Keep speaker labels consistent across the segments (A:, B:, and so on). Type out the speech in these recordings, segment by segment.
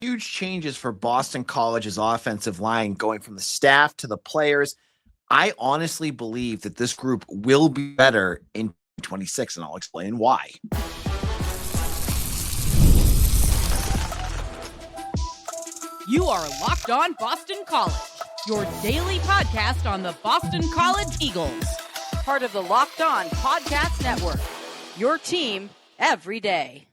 A: Huge changes for Boston College's offensive line going from the staff to the players. I honestly believe that this group will be better in 26, and I'll explain why.
B: You are Locked On Boston College, your daily podcast on the Boston College Eagles. Part of the Locked On Podcast Network, your team every day.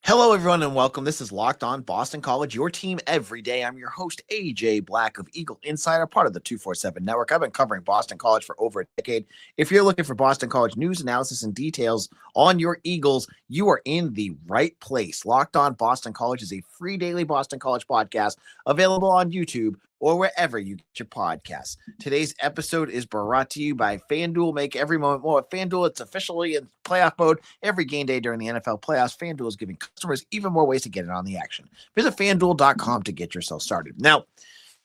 A: Hello, everyone, and welcome. This is Locked On Boston College, your team every day. I'm your host, AJ Black of Eagle Insider, part of the 247 Network. I've been covering Boston College for over a decade. If you're looking for Boston College news, analysis, and details on your Eagles, you are in the right place. Locked On Boston College is a free daily Boston College podcast available on YouTube or wherever you get your podcasts. Today's episode is brought to you by FanDuel. Make every moment more. FanDuel, it's officially in playoff mode. Every game day during the NFL playoffs, FanDuel is giving customers even more ways to get in on the action. Visit FanDuel.com to get yourself started. Now,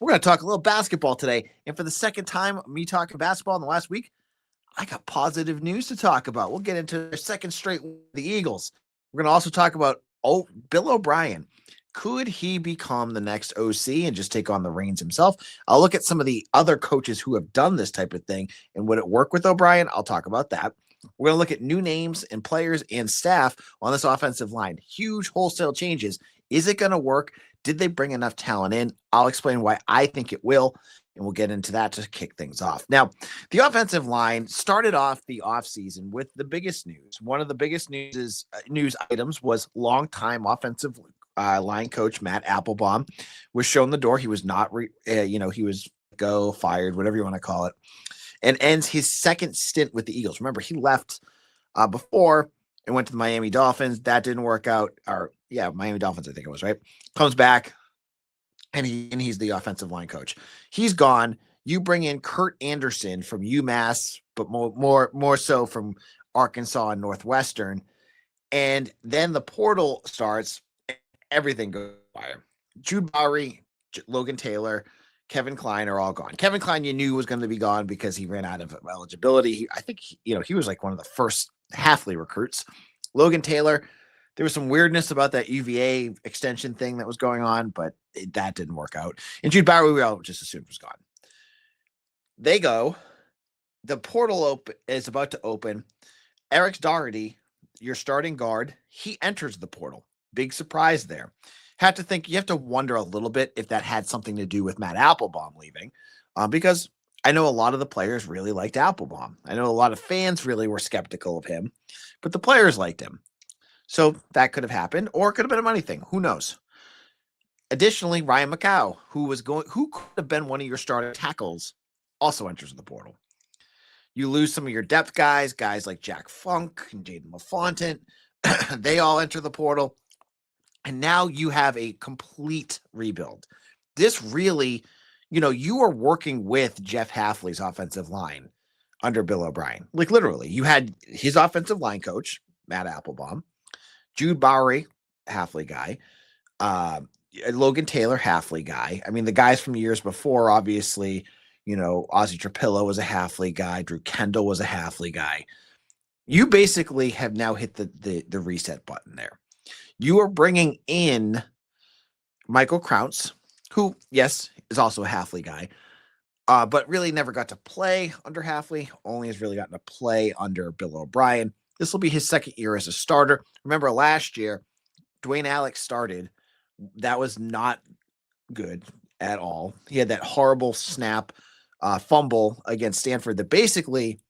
A: we're going to talk a little basketball today. And for the second time, me talking basketball in the last week, I got positive news to talk about. We'll get into their second straight with the Eagles. We're going to also talk about Bill O'Brien. Could he become the next OC and just take on the reins himself? I'll look at some of the other coaches who have done this type of thing, and would it work with O'Brien? I'll talk about that. We're going to look at new names and players and staff on this offensive line. Huge wholesale changes. Is it going to work? Did they bring enough talent in? I'll explain why I think it will, and we'll get into that to kick things off. Now, the offensive line started off the offseason with the biggest news. One of the biggest news items was longtime offensive line coach Matt Applebaum was shown the door. He was not, he was fired, whatever you want to call it, and ends his second stint with the Eagles. Remember, he left before and went to the Miami Dolphins. That didn't work out. Miami Dolphins, I think it was, right? Comes back, and he's the offensive line coach. He's gone. You bring in Kurt Anderson from UMass, but more so from Arkansas and Northwestern, and then the portal starts. Everything goes fire. Jude, Bowry, Logan Taylor, Kevin Klein are all gone. Kevin Klein, you knew was going to be gone because he ran out of eligibility. I think he was like one of the first Halfley recruits. Logan Taylor, there was some weirdness about that UVA extension thing that was going on, but that didn't work out. And Jude Bowry, we all just assumed was gone. They go. The portal is about to open. Eric Doherty, your starting guard, he enters the portal. Big surprise there. You have to wonder a little bit if that had something to do with Matt Applebaum leaving, because I know a lot of the players really liked Applebaum. I know a lot of fans really were skeptical of him, but the players liked him. So that could have happened, or it could have been a money thing. Who knows? Additionally, Ryan McCow, who could have been one of your starting tackles, also enters the portal. You lose some of your depth guys like Jack Funk and Jaden LaFontaine. They all enter the portal. And now you have a complete rebuild. This really, you are working with Jeff Halfley's offensive line under Bill O'Brien. Like literally, you had his offensive line coach, Matt Applebaum, Jude Bowry, Halfley guy, Logan Taylor, Halfley guy. I mean, the guys from years before, obviously, Ozzie Trapillo was a Halfley guy. Drew Kendall was a Halfley guy. You basically have now hit the reset button there. You are bringing in Michael Krauts, who, yes, is also a Halfley guy, but really never got to play under Halfley, only has really gotten to play under Bill O'Brien. This will be his second year as a starter. Remember last year, Dwayne Alex started. That was not good at all. He had that horrible snap fumble against Stanford that basically,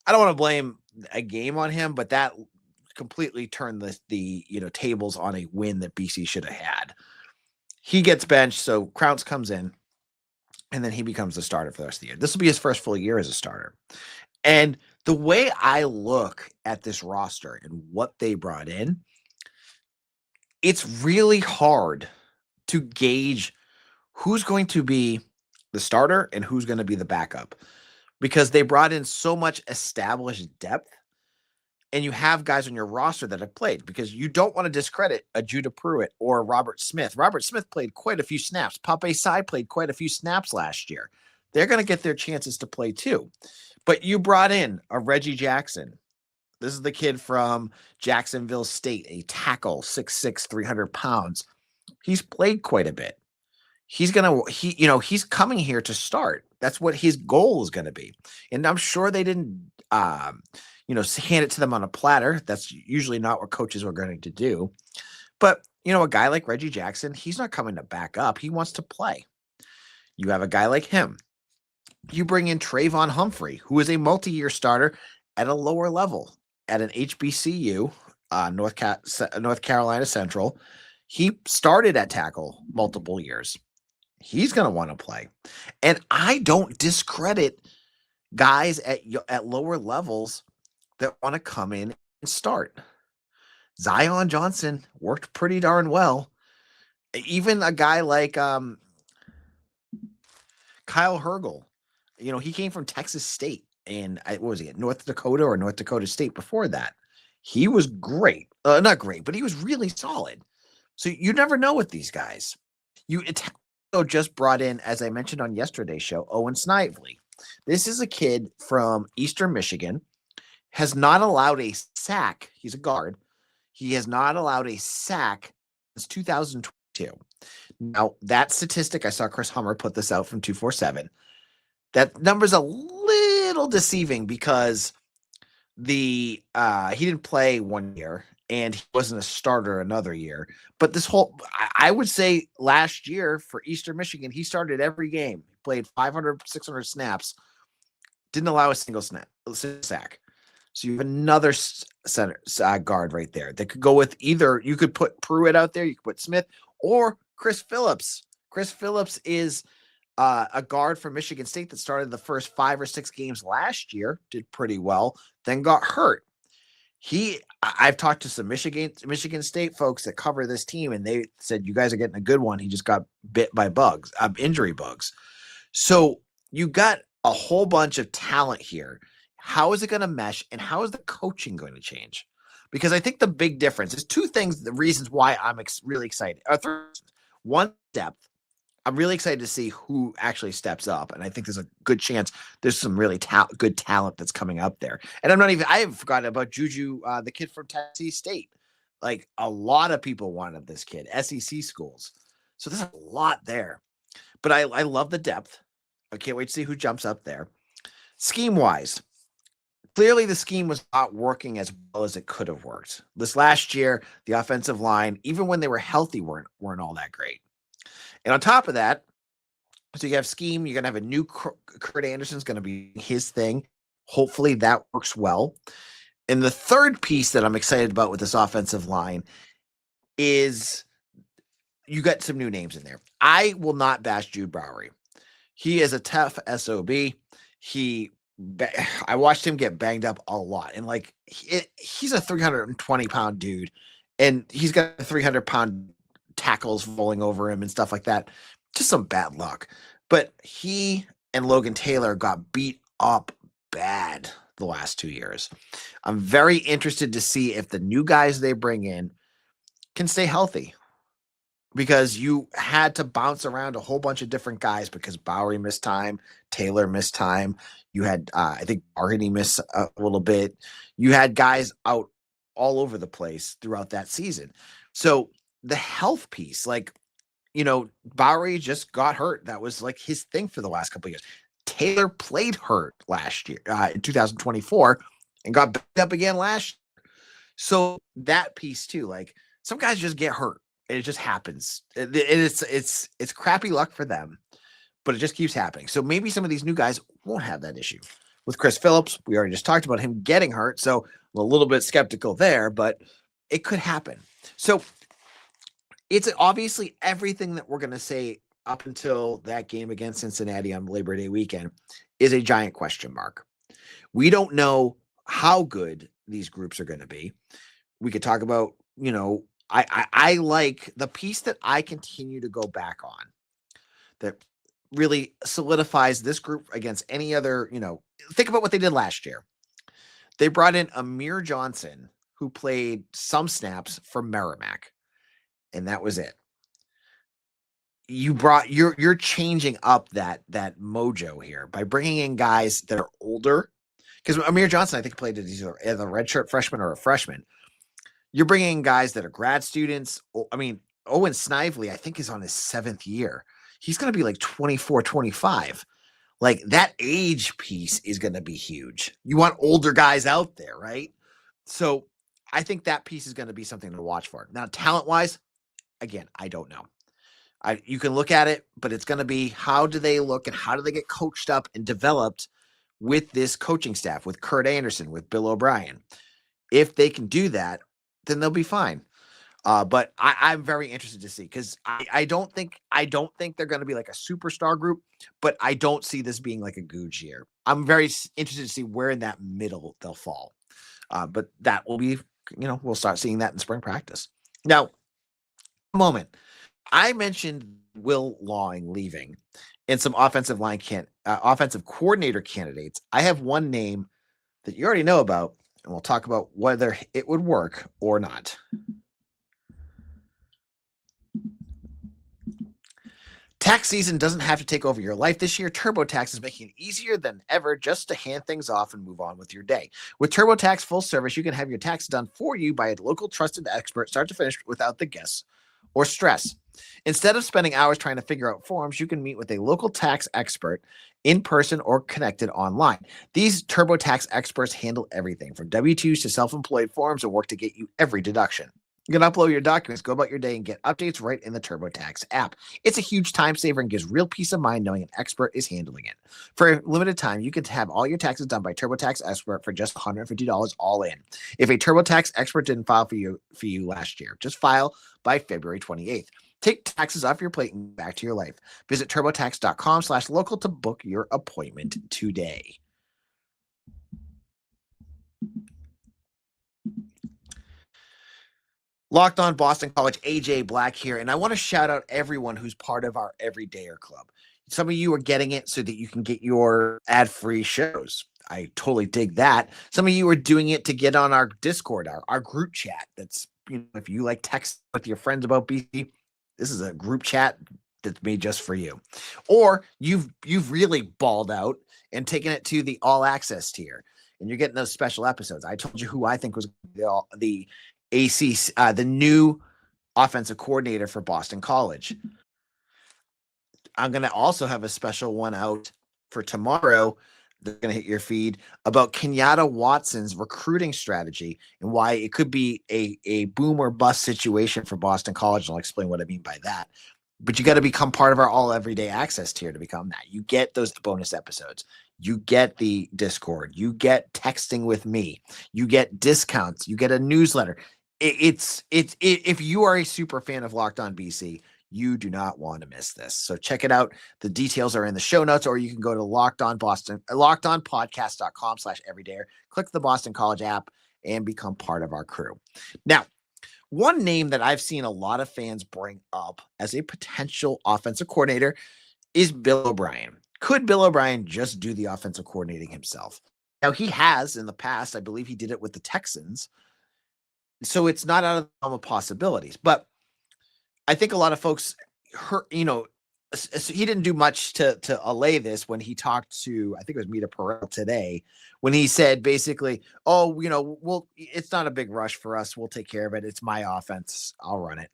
A: I don't want to blame a game on him, but that completely turned the tables on a win that BC should have had. He gets benched, so Krauts comes in, and then he becomes the starter for the rest of the year. This will be his first full year as a starter. And the way I look at this roster and what they brought in, it's really hard to gauge who's going to be the starter and who's going to be the backup, because they brought in so much established depth. And you have guys on your roster that have played, because you don't want to discredit a Judah Pruitt or Robert Smith. Robert Smith played quite a few snaps. Pape Sai played quite a few snaps last year. They're going to get their chances to play too. But you brought in a Reggie Jackson. This is the kid from Jacksonville State, a tackle, 6'6", 300 pounds. He's played quite a bit. He's coming here to start. That's what his goal is going to be. And I'm sure they didn't, hand it to them on a platter. That's usually not what coaches are going to do. But, a guy like Reggie Jackson, he's not coming to back up. He wants to play. You have a guy like him. You bring in Trayvon Humphrey, who is a multi-year starter at a lower level at an HBCU, North Carolina Central. He started at tackle multiple years. He's going to want to play. And I don't discredit guys at lower levels that want to come in and start. Zion Johnson worked pretty darn well. Even a guy like Kyle Hergel, he came from Texas State, and what was he at North Dakota or North Dakota State before that? He was great. Not great, but he was really solid. So you never know with these guys. Just brought in, as I mentioned on yesterday's show, Owen Snively. This is a kid from Eastern Michigan, has not allowed a sack. He's a guard. He has not allowed a sack since 2022. Now, that statistic, I saw Chris Hummer put this out from 247. That number's a little deceiving because he didn't play 1 year and he wasn't a starter another year. But I would say last year for Eastern Michigan, he started every game. He played 500, 600 snaps, didn't allow a single sack. So you have another center guard right there that could go with either. You could put Pruitt out there, you could put Smith, or Kris Phillips. Kris Phillips is a guard from Michigan State that started the first 5 or 6 games last year, did pretty well, then got hurt. I've talked to some Michigan State folks that cover this team, and they said, you guys are getting a good one. He just got bit by bugs, injury bugs. So you got a whole bunch of talent here. How is it going to mesh, and how is the coaching going to change? Because I think the big difference is 2 things, the reasons why I'm really excited. 3 reasons. One, depth. I'm really excited to see who actually steps up, and I think there's a good chance there's some really good talent that's coming up there. And I have forgotten about Juju, the kid from Tennessee State. Like, a lot of people wanted this kid, SEC schools. So there's a lot there. But I love the depth. I can't wait to see who jumps up there. Scheme-wise, clearly the scheme was not working as well as it could have worked. This last year, the offensive line, even when they were healthy, weren't all that great. And on top of that, so you have scheme, you're going to have a new Kurt Anderson's going to be his thing. Hopefully that works well. And the third piece that I'm excited about with this offensive line is you got some new names in there. I will not bash Jude Bowry. He is a tough SOB. I watched him get banged up a lot. And he's a 320-pound dude, and he's got 300-pound tackles rolling over him and stuff like that. Just some bad luck. But he and Logan Taylor got beat up bad the last 2 years. I'm very interested to see if the new guys they bring in can stay healthy, because you had to bounce around a whole bunch of different guys because Bowry missed time, Taylor missed time. You had, I think, Argany missed a little bit. You had guys out all over the place throughout that season. So the health piece, Bowry just got hurt. That was his thing for the last couple of years. Taylor played hurt last year, in 2024, and got backed up again last year. So that piece too, some guys just get hurt, and it just happens. It's crappy luck for them, but it just keeps happening. So maybe some of these new guys won't have that issue. With Kris Phillips, we already just talked about him getting hurt, so I'm a little bit skeptical there, but it could happen. So it's obviously everything that we're going to say up until that game against Cincinnati on Labor Day weekend is a giant question mark. We don't know how good these groups are going to be. We could talk about, I like the piece that I continue to go back on that really solidifies this group against any other, think about what they did last year. They brought in Amir Johnson, who played some snaps for Merrimack. And that was it. You're changing up that mojo here by bringing in guys that are older, because Amir Johnson, I think, played as either a redshirt freshman or a freshman. You're bringing in guys that are grad students. I mean, Owen Snively, I think, is on his 7th year. He's going to be like 24, 25. Like that age piece is going to be huge. You want older guys out there, right? So I think that piece is going to be something to watch for. Now, talent wise, again, I don't know. You can look at it, but it's going to be how do they look and how do they get coached up and developed with this coaching staff, with Kurt Anderson, with Bill O'Brien. If they can do that, then they'll be fine. But I'm very interested to see because I don't think they're going to be like a superstar group, but I don't see this being like a Gooch year. I'm very interested to see where in that middle they'll fall. But that will be, we'll start seeing that in spring practice. Now, moment. I mentioned Will Lawing leaving and some offensive coordinator candidates. I have one name that you already know about, and we'll talk about whether it would work or not. Tax season doesn't have to take over your life this year. TurboTax is making it easier than ever just to hand things off and move on with your day. With TurboTax full service, you can have your taxes done for you by a local trusted expert, start to finish, without the guess or stress. Instead of spending hours trying to figure out forms, you can meet with a local tax expert in person or connected online. These TurboTax experts handle everything from W-2s to self-employed forms and work to get you every deduction. You can upload your documents, go about your day, and get updates right in the TurboTax app. It's a huge time saver and gives real peace of mind knowing an expert is handling it. For a limited time, you can have all your taxes done by TurboTax expert for just $150 all in. If a TurboTax expert didn't file for you last year, just file by February 28th. Take taxes off your plate and back to your life. Visit TurboTax.com/local to book your appointment today. Locked on Boston College, AJ Black here, and I want to shout out everyone who's part of our Everydayer Club. Some of you are getting it so that you can get your ad-free shows. I totally dig that. Some of you are doing it to get on our Discord, our group chat. That's, if you like text with your friends about BC, this is a group chat that's made just for you. Or you've really balled out and taken it to the all access tier, and you're getting those special episodes. I told you who I think was the ACC, the new offensive coordinator for Boston College. I'm going to also have a special one out for tomorrow. They're going to hit your feed about Kenyatta Watson's recruiting strategy and why it could be a boom or bust situation for Boston College. And I'll explain what I mean by that. But you got to become part of our all everyday access tier to become that. You get those bonus episodes. You get the Discord. You get texting with me. You get discounts. You get a newsletter. It's if you are a super fan of Locked On BC, you do not want to miss this. So check it out. The details are in the show notes, or you can go to lockedonpodcast.com/everydayer, click the Boston College app, and become part of our crew. Now, one name that I've seen a lot of fans bring up as a potential offensive coordinator is Bill O'Brien. Could Bill O'Brien just do the offensive coordinating himself? Now, he has in the past. I believe he did it with the Texans. So it's not out of the realm of possibilities. But I think a lot of folks he didn't do much to allay this when he talked to, I think it was Mita Perel today, when he said basically, it's not a big rush for us. We'll take care of it. It's my offense. I'll run it.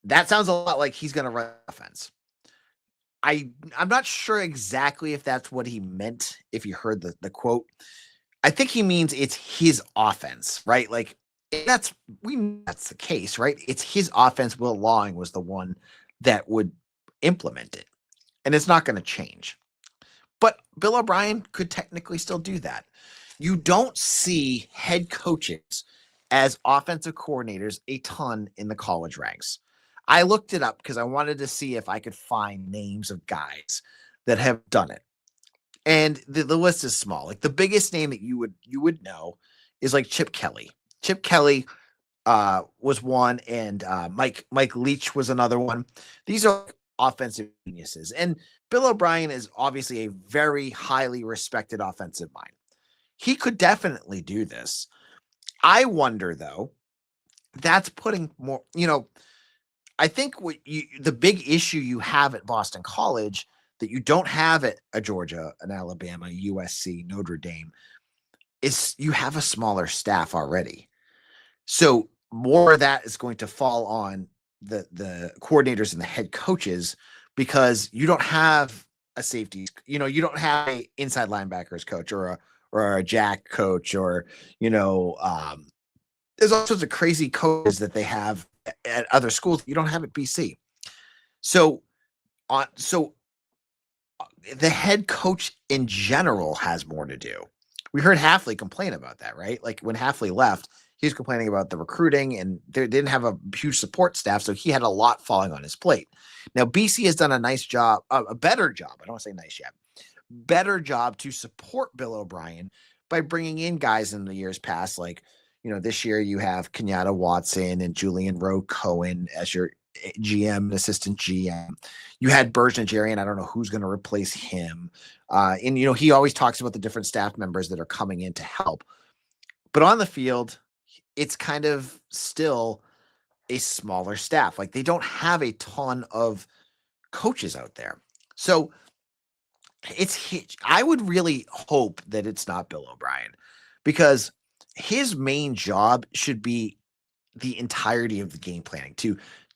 A: That sounds a lot like he's going to run offense. I'm not sure exactly if that's what he meant, if you heard the quote. I think he means it's his offense, right? Like that's the case, right? It's his offense. Will Lawing was the one that would implement it, and it's not going to change. But Bill O'Brien could technically still do that. You don't see head coaches as offensive coordinators a ton in the college ranks. I looked it up because I wanted to see if I could find names of guys that have done it. And the list is small. Like the biggest name that you would know is like Chip Kelly. Chip Kelly was one, and Mike Leach was another one. These are offensive geniuses. And Bill O'Brien is obviously a very highly respected offensive mind. He could definitely do this. I wonder, though, that's putting more, I think the big issue you have at Boston College that you don't have at a Georgia, an Alabama, USC, Notre Dame, is you have a smaller staff already. So more of that is going to fall on the coordinators and the head coaches, because you don't have a safety, you don't have a inside linebackers coach or a jack coach, or there's all sorts of crazy coaches that they have at other schools you don't have at BC. So the head coach in general has more to do. We heard Halfley complain about that, right? Like when Halfley left, he was complaining about the recruiting, and they didn't have a huge support staff, so he had a lot falling on his plate. Now, BC has done a nice job, a better job. I don't want to say nice yet. Better job to support Bill O'Brien by bringing in guys in the years past. Like, this year you have Kenyatta Watson and Julian Rowe Cohen as your GM and assistant GM. You had Bergen Jerry, and I don't know who's going to replace him. And he always talks about the different staff members that are coming in to help. But on the field, it's kind of still a smaller staff. Like, they don't have a ton of coaches out there. So I would really hope that it's not Bill O'Brien, because his main job should be the entirety of the game planning,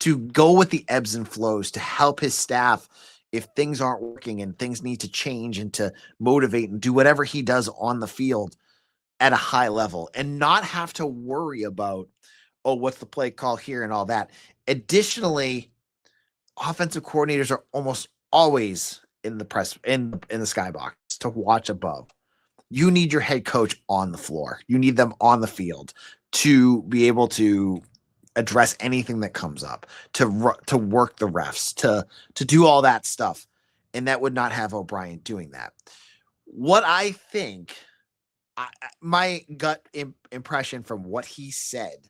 A: to go with the ebbs and flows, to help his staff if things aren't working and things need to change, and to motivate and do whatever he does on the field at a high level, and not have to worry about, what's the play call here and all that. Additionally, offensive coordinators are almost always in the press, in the skybox to watch above. You need your head coach on the floor. You need them on the field to be able to address anything that comes up, to work the refs, to do all that stuff. And that would not have O'Brien doing that. What I think, my gut impression from what he said,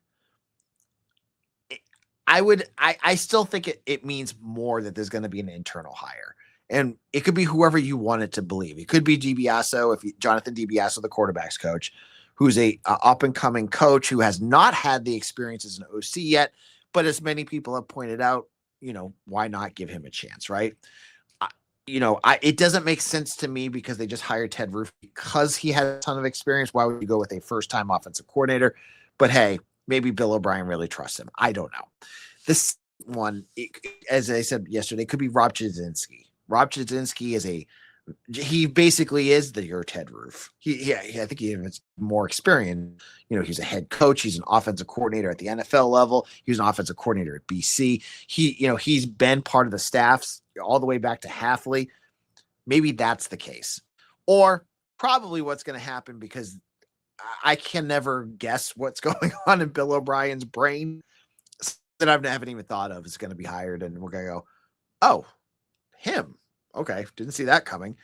A: I still think it means more that there's going to be an internal hire. And it could be whoever you want it to believe. It could be Jonathan DiBiaso, the quarterback's coach, who's a up-and-coming coach who has not had the experience as an OC yet. But as many people have pointed out, why not give him a chance, right? It doesn't make sense to me, because they just hired Ted Roof because he had a ton of experience. Why would you go with a first-time offensive coordinator? But hey, maybe Bill O'Brien really trusts him. I don't know. This one, as I said yesterday, could be Rob Jasinski. Rob Jasinski he basically is your Ted Roof. I think he has more experience. He's a head coach. He's an offensive coordinator at the NFL level. He was an offensive coordinator at BC. He's been part of the staffs all the way back to Halfley. Maybe that's the case. Or probably what's going to happen, because I can never guess what's going on in Bill O'Brien's brain that I haven't even thought of, is going to be hired. And we're going to go, oh, him. Okay. Didn't see that coming.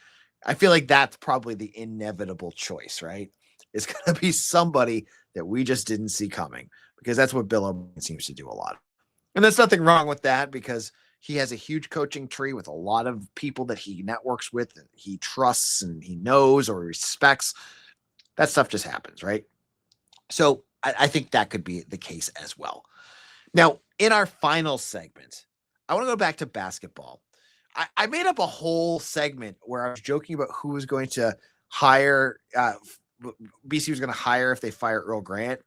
A: I feel like that's probably the inevitable choice, right? It's going to be somebody that we just didn't see coming, because that's what Bill O'Brien seems to do a lot. And there's nothing wrong with that, because he has a huge coaching tree with a lot of people that he networks with, and he trusts and he knows or respects. That stuff just happens, right? So I think that could be the case as well. Now, in our final segment, I want to go back to basketball. I made up a whole segment where I was joking about who was going to hire, BC was going to hire if they fire Earl Grant.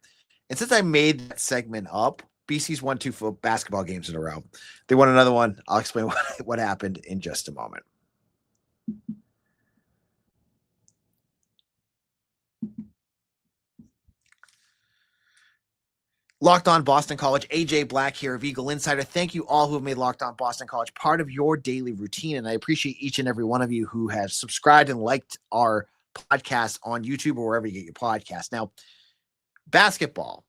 A: And since I made that segment up, BC's won 2 basketball games in a row. They won another one. I'll explain what happened in just a moment. Locked On Boston College, AJ Black here of Eagle Insider. Thank you all who have made Locked On Boston College part of your daily routine. And I appreciate each and every one of you who has subscribed and liked our podcast on YouTube or wherever you get your podcast. Now, basketball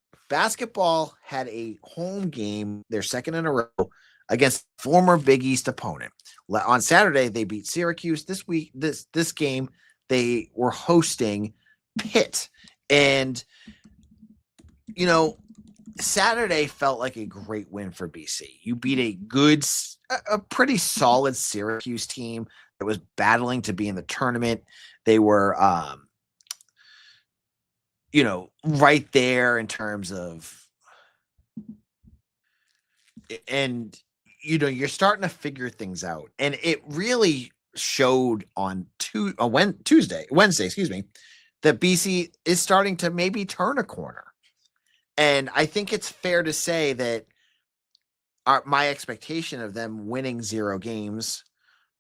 A: had a home game, their second in a row, against former Big East opponent. On Saturday, they beat Syracuse. This game, they were hosting Pitt. And, Saturday felt like a great win for BC. You beat a pretty solid Syracuse team that was battling to be in the tournament. They were, right there in terms of, and, you're starting to figure things out. And it really showed on Wednesday, that BC is starting to maybe turn a corner. And I think it's fair to say that my expectation of them winning 0 games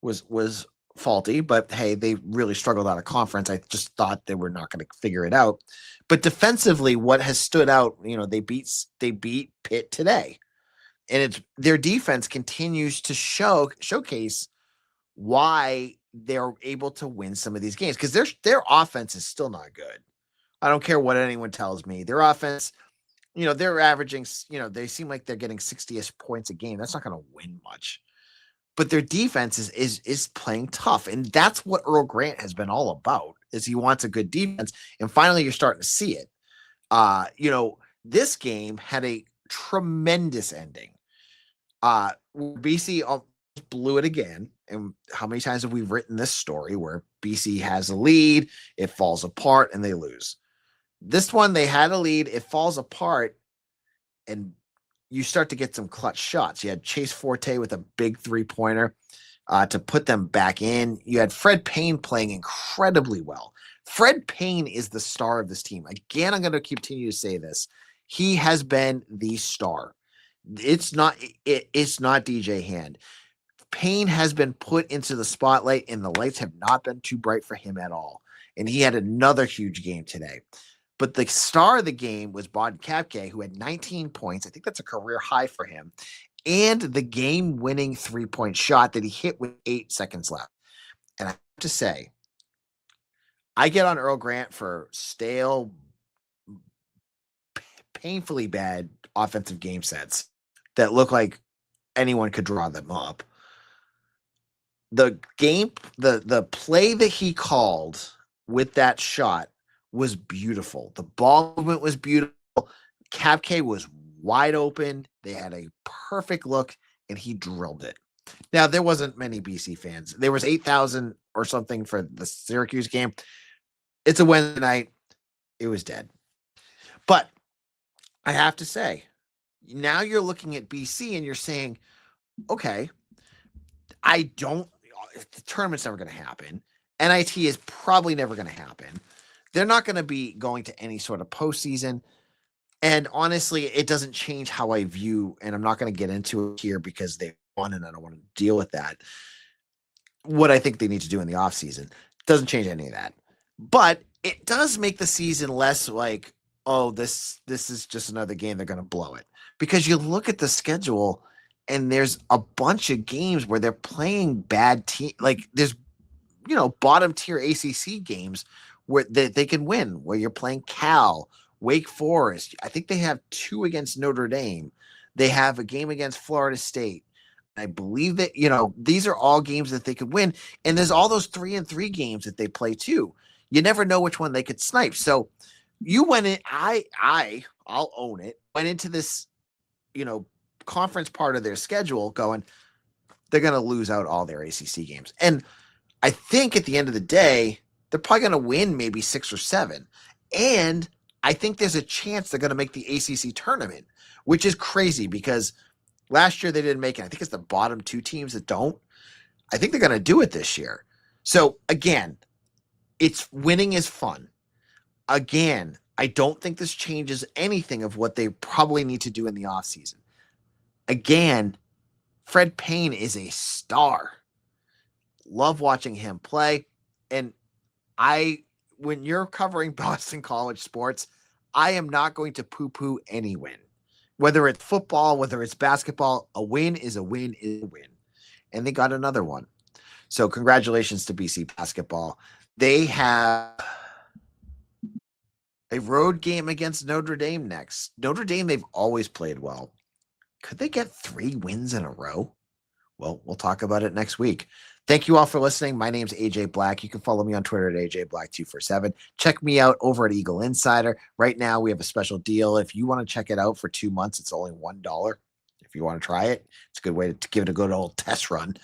A: was faulty, but hey, they really struggled out of conference. I just thought they were not going to figure it out. But defensively, what has stood out, they beat Pitt today. And it's their defense continues to showcase why they're able to win some of these games, because their offense is still not good. I don't care what anyone tells me. Their offense, they're averaging, they seem like they're getting 60-ish points a game. That's not going to win much. But their defense is playing tough. And that's what Earl Grant has been all about, is he wants a good defense. And finally, you're starting to see it. This game had a tremendous ending. BC blew it again. And how many times have we written this story where BC has a lead, it falls apart, and they lose? This one, they had a lead, it falls apart, and you start to get some clutch shots. You had Chase Forte with a big 3-pointer to put them back in. You had Fred Payne playing incredibly well. Fred Payne is the star of this team. Again, I'm going to continue to say this. He has been the star. It's not DJ Hand. Payne has been put into the spotlight, and the lights have not been too bright for him at all. And he had another huge game today. But the star of the game was Bod Kapke, who had 19 points. I think that's a career high for him. And the game-winning 3-point shot that he hit with 8 seconds left. And I have to say, I get on Earl Grant for stale, painfully bad offensive game sets that look like anyone could draw them up. The play that he called with that shot was beautiful. The ball movement was beautiful. Kapke was wide open. They had a perfect look, and he drilled it. Now, there wasn't many BC fans. There was 8,000 or something for the Syracuse game. It's a Wednesday night. It was dead. But I have to say, now you're looking at BC and you're saying, okay, the tournament's never going to happen. NIT is probably never going to happen. They're not going to be going to any sort of postseason. And honestly, it doesn't change how I view, and I'm not going to get into it here because they won and I don't want to deal with that, what I think they need to do in the offseason. Doesn't change any of that. But it does make the season less like, oh, this is just another game, they're going to blow it. Because you look at the schedule and there's a bunch of games where they're playing bad team. Like there's, bottom tier ACC games where they can win, where you're playing Cal, Wake Forest. I think they have 2 against Notre Dame. They have a game against Florida State. I believe that, these are all games that they could win. And there's all those 3-3 games that they play too. You never know which one they could snipe. So you went in, I'll own it, went into this, conference part of their schedule going, they're going to lose out all their ACC games. And I think at the end of the day, they're probably going to win maybe 6 or 7. And I think there's a chance they're going to make the ACC tournament, which is crazy because last year they didn't make it. I think it's the bottom 2 teams that don't. I think they're going to do it this year. So again, winning is fun. Again, I don't think this changes anything of what they probably need to do in the offseason. Again, Fred Payne is a star. Love watching him play. And when you're covering Boston College sports, I am not going to poo-poo any win. Whether it's football, whether it's basketball, a win is a win is a win. And they got another one. So congratulations to BC basketball. They have a road game against Notre Dame next. Notre Dame, they've always played well. Could they get 3 wins in a row? Well, we'll talk about it next week. Thank you all for listening. My name's AJ Black. You can follow me on Twitter at AJBlack247. Check me out over at Eagle Insider. Right now, we have a special deal. If you want to check it out for 2 months, it's only $1. If you want to try it, it's a good way to give it a good old test run.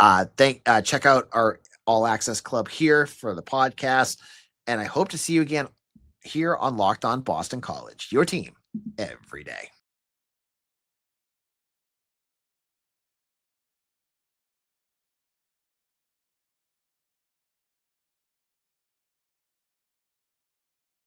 A: Check out our All Access Club here for the podcast. And I hope to see you again here on Locked On Boston College, your team every day.